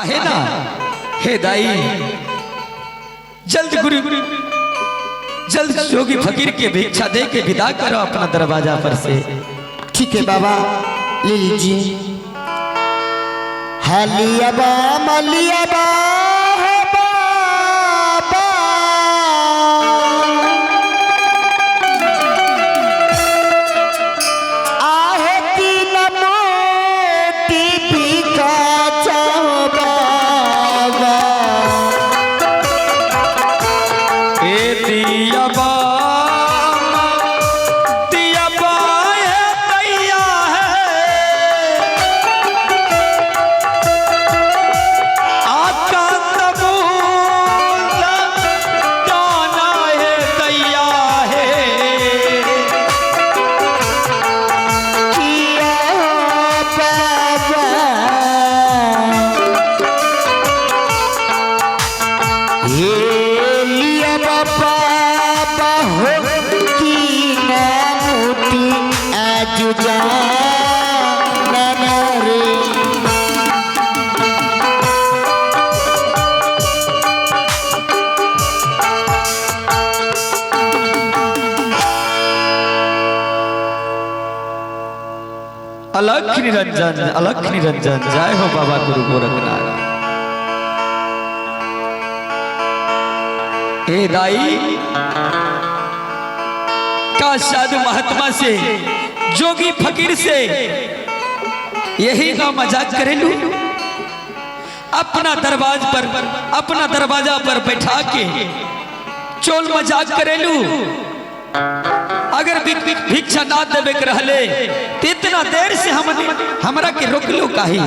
है ना। हे दाई जल्द गुरु जल्द जोगी फकीर के भिक्षा दे के विदा करो अपना दरवाजा पर से। ठीक है बाबा ले लीजिए। हलियाबा मलियाबा हो बाबा, आहे तीन मोती बिका चाहो बाबा। ए दिया बा अलख निरंजन अलख निरंजन जय हो बाबा गुरु गोरखनाथ। ए दाई का साधु महात्मा से जोगी फकीर से यही का मजाक करेलू। अपना दरवाजा पर बैठा के चोल मजाक करेलू। अगर भिक्षा ना देवे के रहले तो इतना देर से हमरा के रोक लो काहे।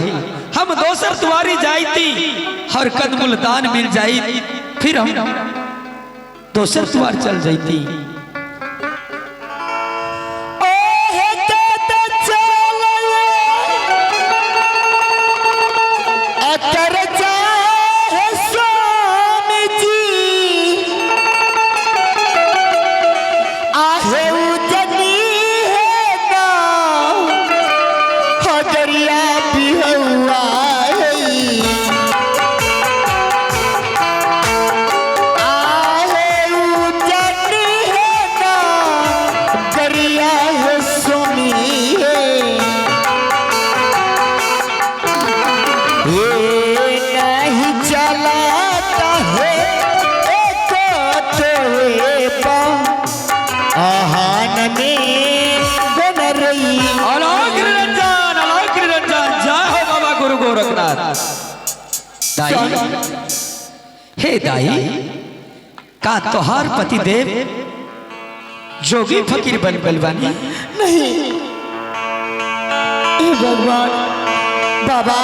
हम दोसर द्वारी जाईती हर कदमुल दान मिल जाई, फिर हम दोसर द्वार चल जाईती। हे दाई का तोहार पति देव जोगी फकीर बन बलवानी? नहीं हे भगवान बाबा,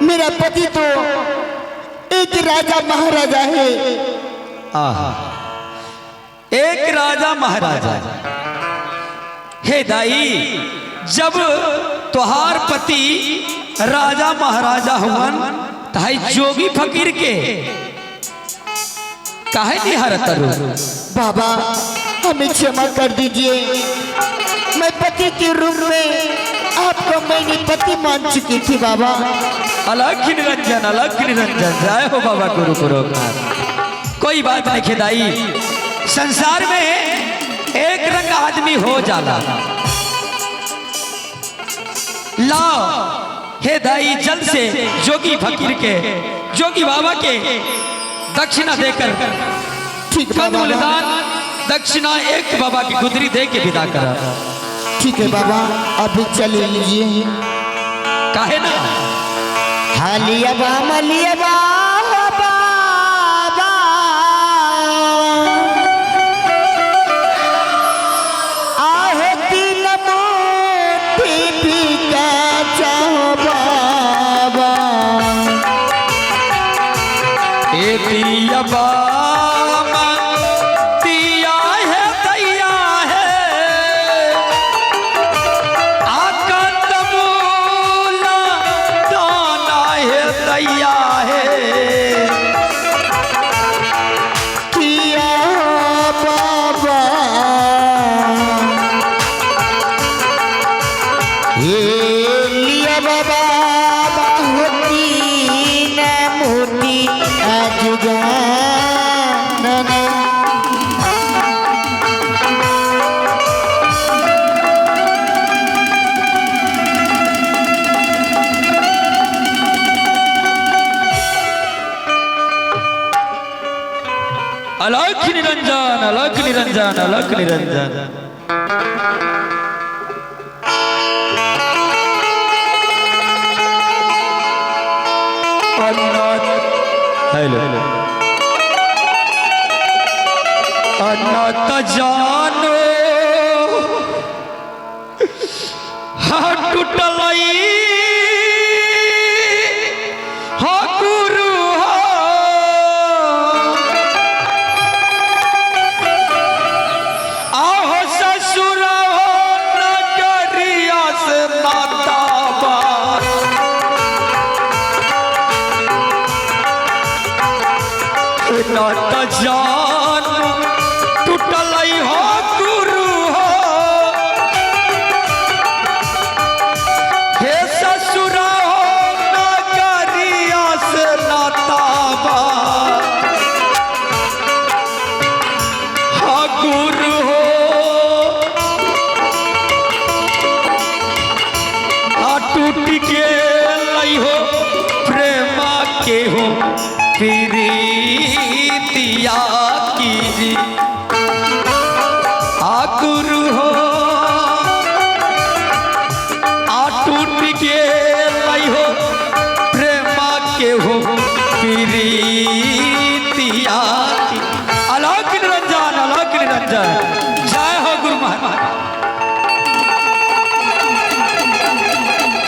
मेरा पति तो एक राजा महाराजा है। एक राजा महाराजा। हे दाई जब तोहार पति राजा महाराजा हुवन ताई जोगी फकीर के काहे नहीं हरत रू? बाबा हमें क्षमा कर दीजिए। मैं पति के रूप में आपको मैंने पति मान चुकी थी बाबा। अलख निरंजन जय हो बाबा गुरु गोरखनाथ। कोई बात नहीं खेदाई, संसार में एक रंग आदमी हो जाला। लाओ हे दाई जल्द से जोगी फकीर के जोगी बाबा के दक्षिणा देकर दान दक्षिणा एक बाबा की गुदरी दे के विदा करा। ठीक है बाबा अभी चले लीजिए। काहे ना हलियाबा मलियाबा लिया बाबा होती निरंजन, अलख निरंजन, अलख निरंजन। हेलो अनत जानो टूटलई हो गुरु हो आहो ससुर हो नगरिया से माता नत जान टूटलई हो गुरु हो हे ससुर हो नगरिया से नाताबा हा गुरु हो आ टूट के लई हो प्रेमा के हो प्रीतिया की आ गुरु हो आ टूट के लई हो प्रेमा के हो प्रीतिया की। अलख निरंजन, अलख निरंजन, जय हो गुरु महाराज।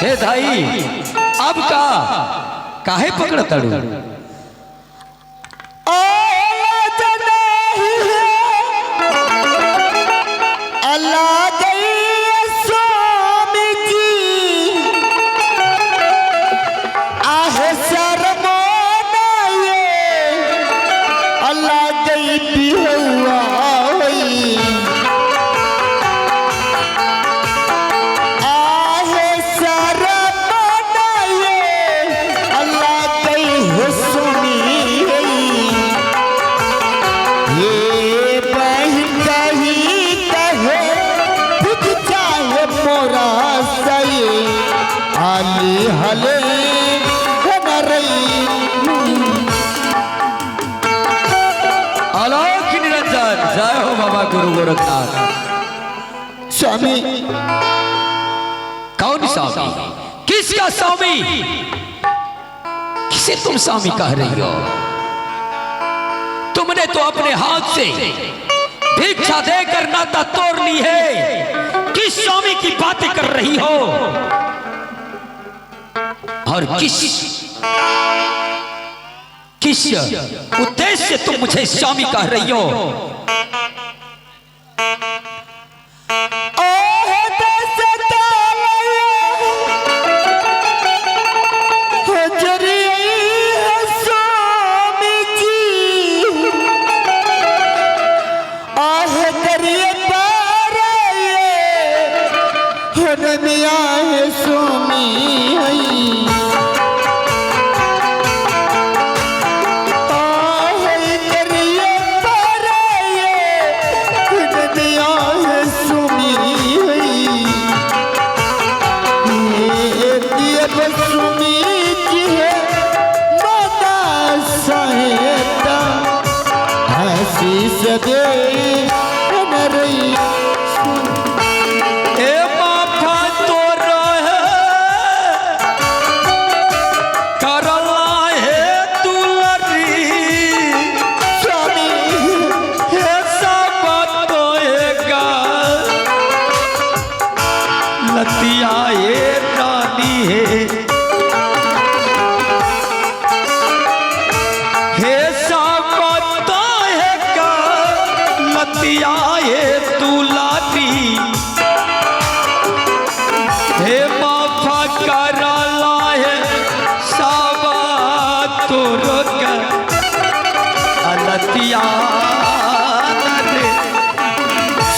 हे भाई अब का काहे पकड़ तड़ू अलख निरंजन, जय हो बाबा गुरु गोरखनाथ। स्वामी कौन स्वामी? किसका स्वामी? किसे तुम स्वामी कह रही हो? तुमने तो अपने हाथ से भिक्षा देकर नाता तोड़ ली है। किस स्वामी की बातें कर रही हो और किस उद्देश्य से तुम मुझे स्वामी कह रही हो?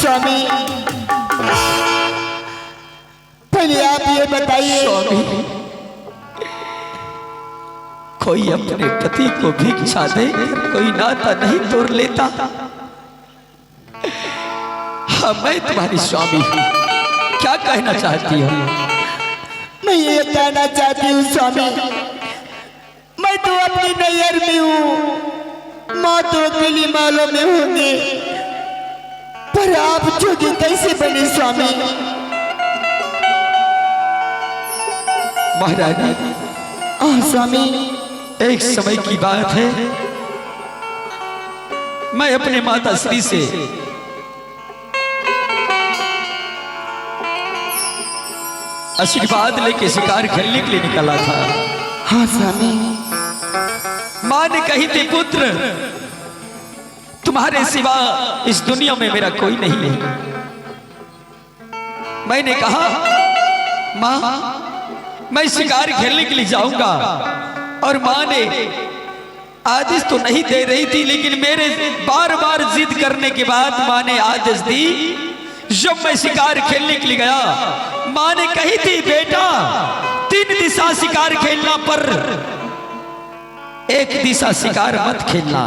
स्वामी पहले आप ये बताइए, कोई अपने पति को भिक्षा दे कोई नाता नहीं तोड़ लेता। हाँ, मैं तुम्हारी स्वामी हूँ, क्या कहना चाहती हो? मैं ये कहना चाहती हूँ स्वामी, मैं तो अपनी नैयर में हूँ, माँ तो अकेली मालों में होंगे, पर आप जोगी कैसे बने स्वामी? महारानी, स्वामी, एक समय की बात है, मैं अपने माता श्री से आशीर्वाद लेके शिकार खेलने के लिए निकला था। हाँ स्वामी। माँ ने कही थी, पुत्र तुम्हारे सिवा इस दुनिया में मेरा कोई नहीं है। मैंने कहा, माँ मैं शिकार खेलने के लिए जाऊंगा। और माँ ने आदेश तो नहीं दे रही थी, लेकिन मेरे बार बार जिद करने के बाद माँ ने आदेश दी। जब मैं शिकार खेलने के लिए गया, माँ ने कही थी, बेटा 3 दिशा शिकार खेलना, पर एक दिशा शिकार मत खेलना,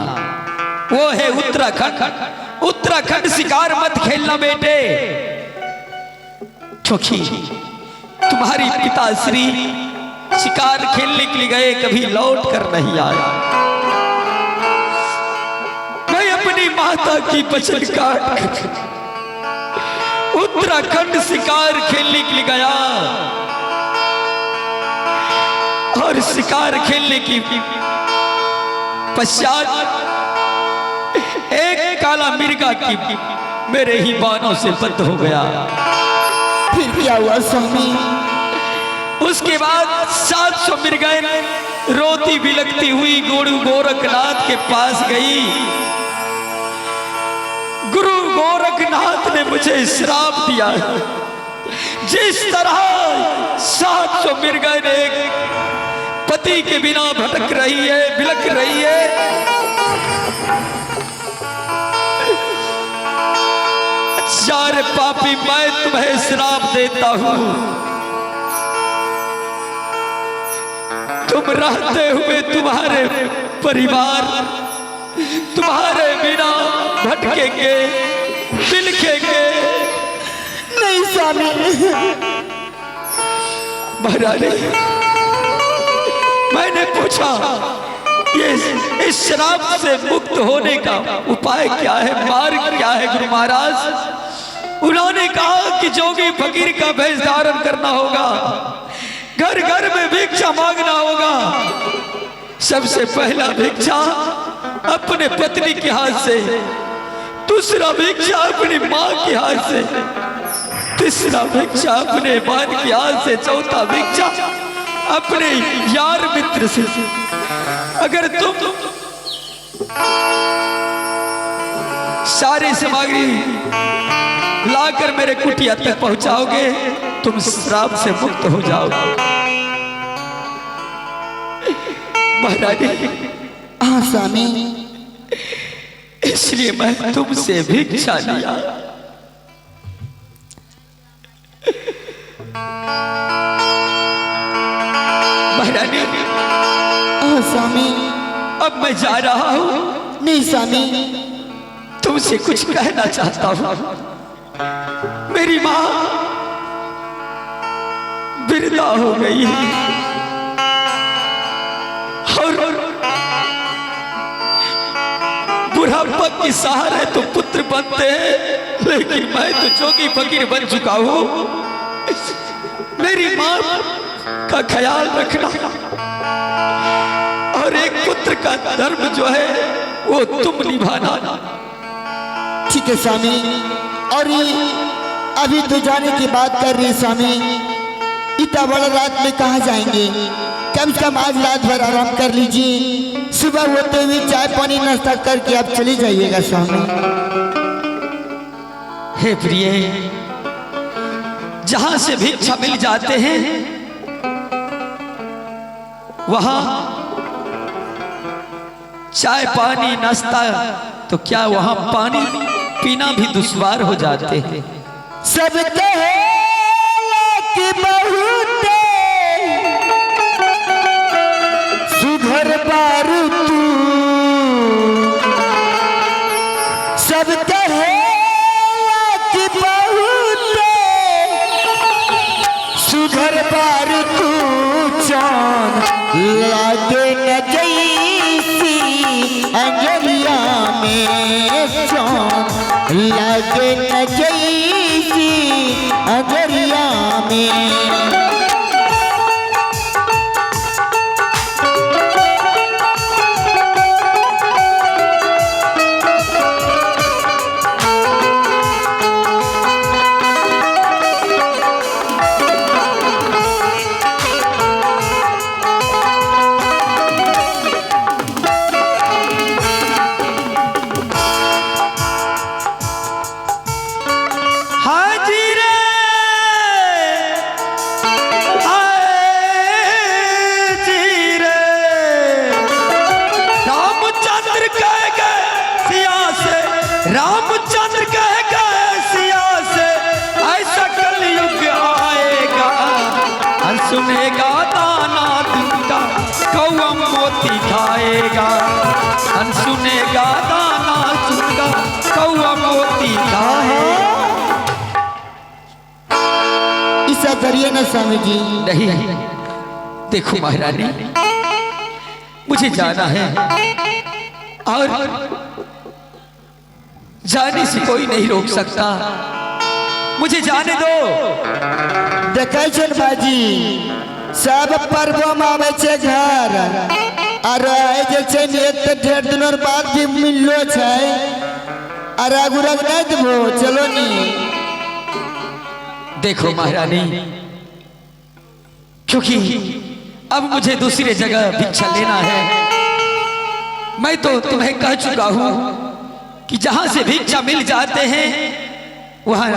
वो है उत्तराखंड। उत्तराखंड शिकार मत खेलना बेटे, क्योंकि तुम्हारी पिताश्री शिकार खेलने के लिए गए, कभी लौट कर नहीं आए। मैं अपनी माता की वचन काट कर उत्तराखंड शिकार खेलने के लिए गया, और शिकार खेलने की पश्चात एक काला मिर्गा की मेरे ही बाणों से बंद हो गया। फिर क्या हुआ स्वामी? उसके बाद 700 मिर्गाएं रोती बिलखती हुई गुरु गोरखनाथ के पास गई। गुरु गोरखनाथ ने मुझे श्राप दिया, जिस तरह 700 मिर्गाएं पति के बिना भटक रही है, बिलख रही है, चार पापी मैं तुम्हें श्राप देता हूं, तुम रहते हुए तुम्हारे परिवार तुम्हारे बिना भटकेंगे, बिलखेंगे। नहीं स्वामी। महारानी, मैंने पूछा, ये इस श्राप से मुक्त होने का उपाय क्या है, मार्ग क्या है गुरु महाराज? उन्होंने कहा कि जोगी फकीर का भेष धारण करना होगा, घर घर में भिक्षा मांगना होगा। सबसे पहला भिक्षा अपने पत्नी के हाथ से, दूसरा भिक्षा अपनी माँ के हाथ से, तीसरा भिक्षा अपने बहन के हाथ से, चौथा भिक्षा अपने यार मित्र से। अगर तुम सारी सामग्री लाकर मेरे कुटिया तक पहुंचाओगे, तुम श्राप से मुक्त हो जाओगे। महारानी, हाँ स्वामी। इसलिए मैं तुमसे भिक्षा लिया। महारानी, हाँ स्वामी। अब मैं जा रहा हूं। नहीं स्वामी। तुमसे कुछ कहना चाहता हूं। मेरी माँ वृद्धा हो गई और बुढ़ापा की सहारे तो पुत्र बनते हैं, लेकिन मैं तो जोगी फकीर बन चुका हूं। मेरी माँ का ख्याल रखना और एक पुत्र का धर्म जो है वो तुम निभाना। ठीक है स्वामी। और अभी तो जाने की बात कर रही स्वामी, इतना बड़ा रात में कहाँ जाएंगे? कम से कम आज रात भर आराम कर लीजिए, सुबह होते हुए चाय पानी नाश्ता करके आप चले जाइएगा स्वामी। हे प्रिय, जहां से भिक्षा मिल जाते हैं वहां चाय पानी नाश्ता तो क्या वहां पानी पीना भी दुश्वार हो जाते हैं। सब कि बहुत सुघर बारू तू, सब कहे कि बहुत सुघर बारू तू, चांद लागे न जैसी अंजलि में चौन लगे न जैसी अगरिया में। रामचंद्र कह गए सिया से ऐसा कलयुग आएगा, सुनेगा दाना तुमका कौआ मोती खाएगा, सुनेगा दाना तुमका कौआ मोती खाएगा। ऐसा करिए ना स्वामी जी। नहीं देखो महारानी, मुझे जाना है और जाने से कोई नहीं रोक सकता, मुझे जाने दो। देखे छन बाजी सब पर्व में आवे छे घर और आए जे छे एक तो ढेर दिनों बाद भी मिललो छे और आगुरक नहीं देबो चलो नी। देखो महारानी, क्योंकि अब मुझे दूसरी जगह भिक्षा लेना है। मैं तो तुम्हें कह चुका हूं कि जहां से भिक्षा मिल जाते हैं वहां